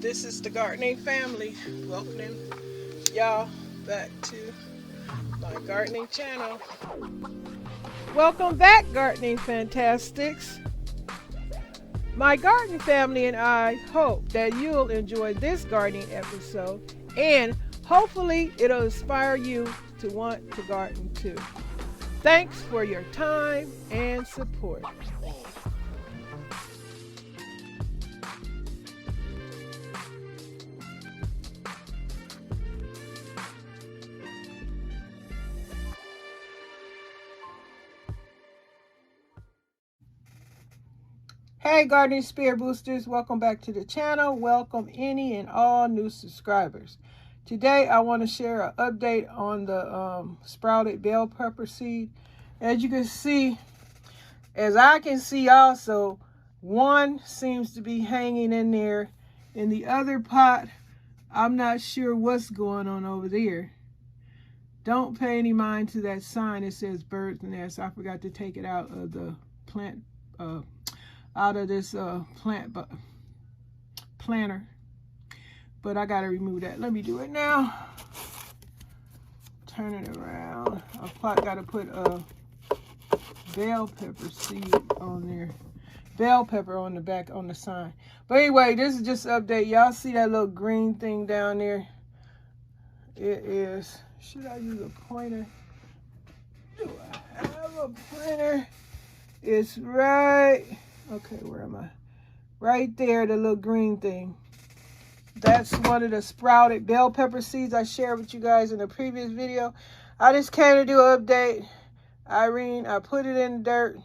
This is the gardening family. Welcoming y'all back to my gardening channel. Welcome back, gardening fantastics. My garden family and I hope that you'll enjoy this gardening episode, and hopefully it'll inspire you to want to garden too. Thanks for your time and support. Hey gardening spirit boosters, welcome back to the channel. Welcome any and all new subscribers. Today I want to share an update on the sprouted bell pepper seed. As you can see, as I can see also, one seems to be hanging in there. In the other pot, I'm not sure what's going on over there. Don't pay any mind to that sign that says bird's nest. I forgot to take it out of the plant out of this planter, but I gotta remove that. Let me do it now. Turn it around. I gotta put a bell pepper seed on there. Bell pepper on the back on the sign. But anyway, this is just an update. Y'all see that little green thing down there? It is, should I use a pointer? Do I have a pointer? It's right, okay, where am I? Right there, the little green thing. That's one of the sprouted bell pepper seeds I shared with you guys in a previous video. I just came to do an update. Irene, I put it in the dirt.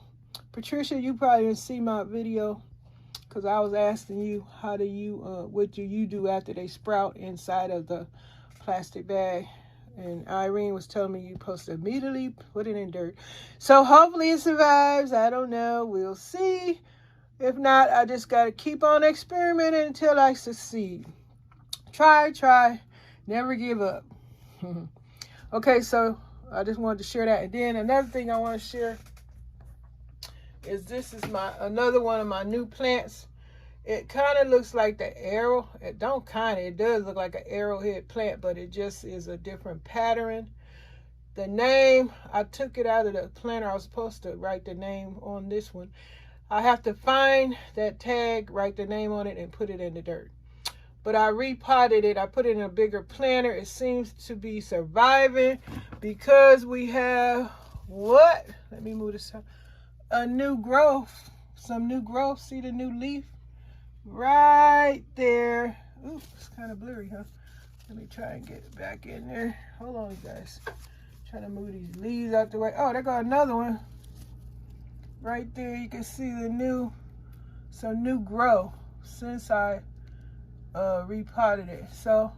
Patricia, you probably didn't see my video because I was asking you, how do you, what do you do after they sprout inside of the plastic bag? And Irene was telling me you're supposed to immediately put it in dirt. So hopefully it survives. I don't know. We'll see. If not, I just got to keep on experimenting until I succeed. Try. Never give up. Okay, so I just wanted to share that. And then another thing I want to share is this is another one of my new plants. It kind of looks like the arrow. It does look like an arrowhead plant, but it just is a different pattern. The name, I took it out of the planter. I was supposed to write the name on this one. I have to find that tag, write the name on it, and put it in the dirt. But I repotted it. I put it in a bigger planter. It seems to be surviving because we have what? Let me move this up. A new growth. Some new growth. See the new leaf? Right there. Ooh, it's kind of blurry, huh? Let me try and get it back in there. Hold on, you guys. Trying to move these leaves out the way. Oh, there got another one. Right there, you can see some new growth since I repotted it. So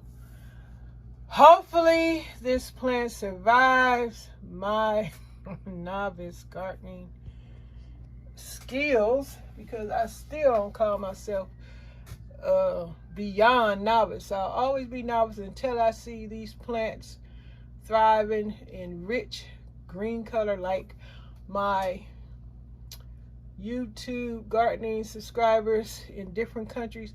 hopefully this plant survives my novice gardening skills, because I still don't call myself beyond novice. I'll always be novice until I see these plants thriving in rich green color like my YouTube gardening subscribers in different countries.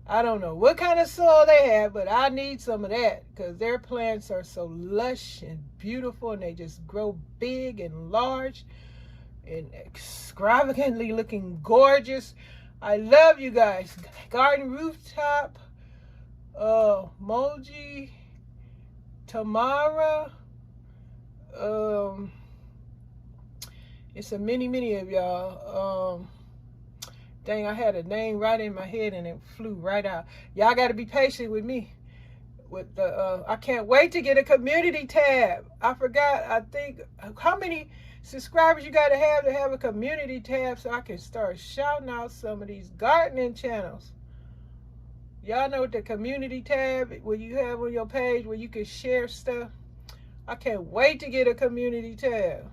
I don't know what kind of soil they have, but I need some of that because their plants are so lush and beautiful, and they just grow big and large and extravagantly looking gorgeous. I love you guys. Garden Rooftop, Moji, Tamara, it's a many of y'all. Dang, I had a name right in my head and it flew right out. Y'all got to be patient with me. With the, I can't wait to get a community tab. I forgot, I think, how many subscribers you got to have a community tab so I can start shouting out some of these gardening channels. Y'all know what the community tab, where you have on your page where you can share stuff. I can't wait to get a community tab.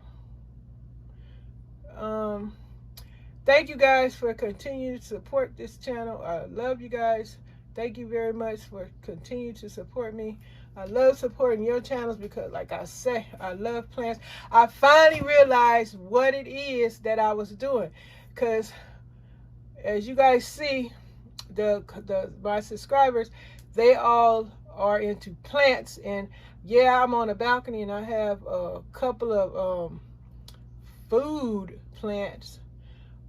Thank you guys for continuing to support this channel. I love you guys. Thank you very much for continuing to support me. I love supporting your channels because, like I say, I love plants. I finally realized what it is that I was doing, because as you guys see, my subscribers, they all are into plants. And yeah, I'm on a balcony and I have a couple of food plants,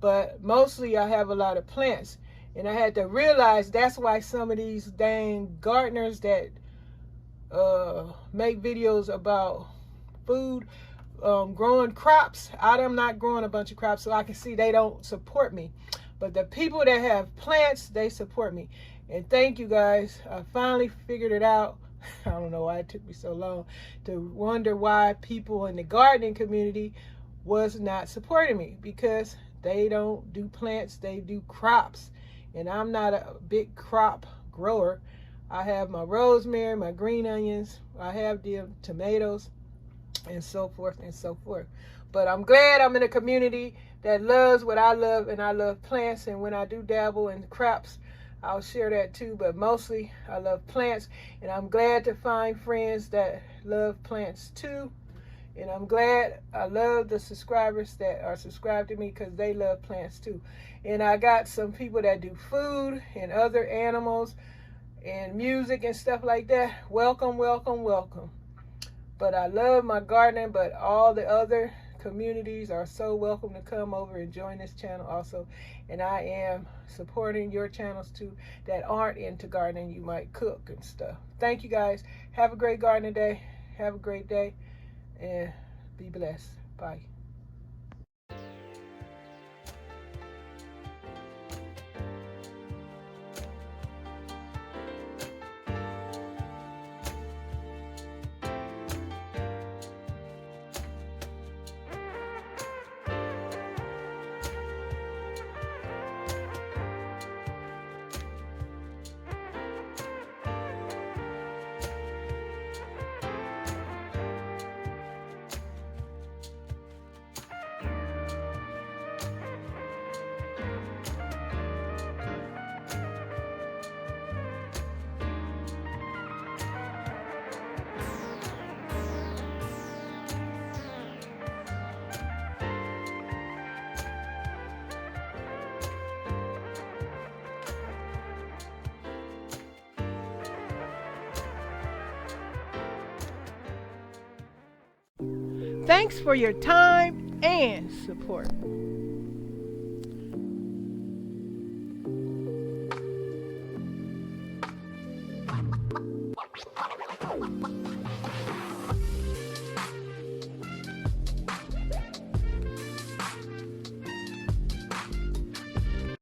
but mostly I have a lot of plants. And I had to realize that's why some of these dang gardeners that make videos about food, growing crops, I'm not growing a bunch of crops, so I can see they don't support me. But the people that have plants, they support me. And thank you guys. I finally figured it out. I don't know why it took me so long to wonder why people in the gardening community was not supporting me, because they don't do plants, they do crops. And I'm not a big crop grower. I have my rosemary, my green onions, I have the tomatoes, and so forth and so forth. But I'm glad I'm in a community that loves what I love, and I love plants. And when I do dabble in crops, I'll share that too. But mostly I love plants, and I'm glad to find friends that love plants too. And I'm glad, I love the subscribers that are subscribed to me, because they love plants too. And I got some people that do food and other animals and music and stuff like that. Welcome, welcome, welcome. But I love my gardening, but all the other communities are so welcome to come over and join this channel also. And I am supporting your channels too that aren't into gardening. You might cook and stuff. Thank you guys. Have a great gardening day. Have a great day. And be blessed. Bye. Thanks for your time and support.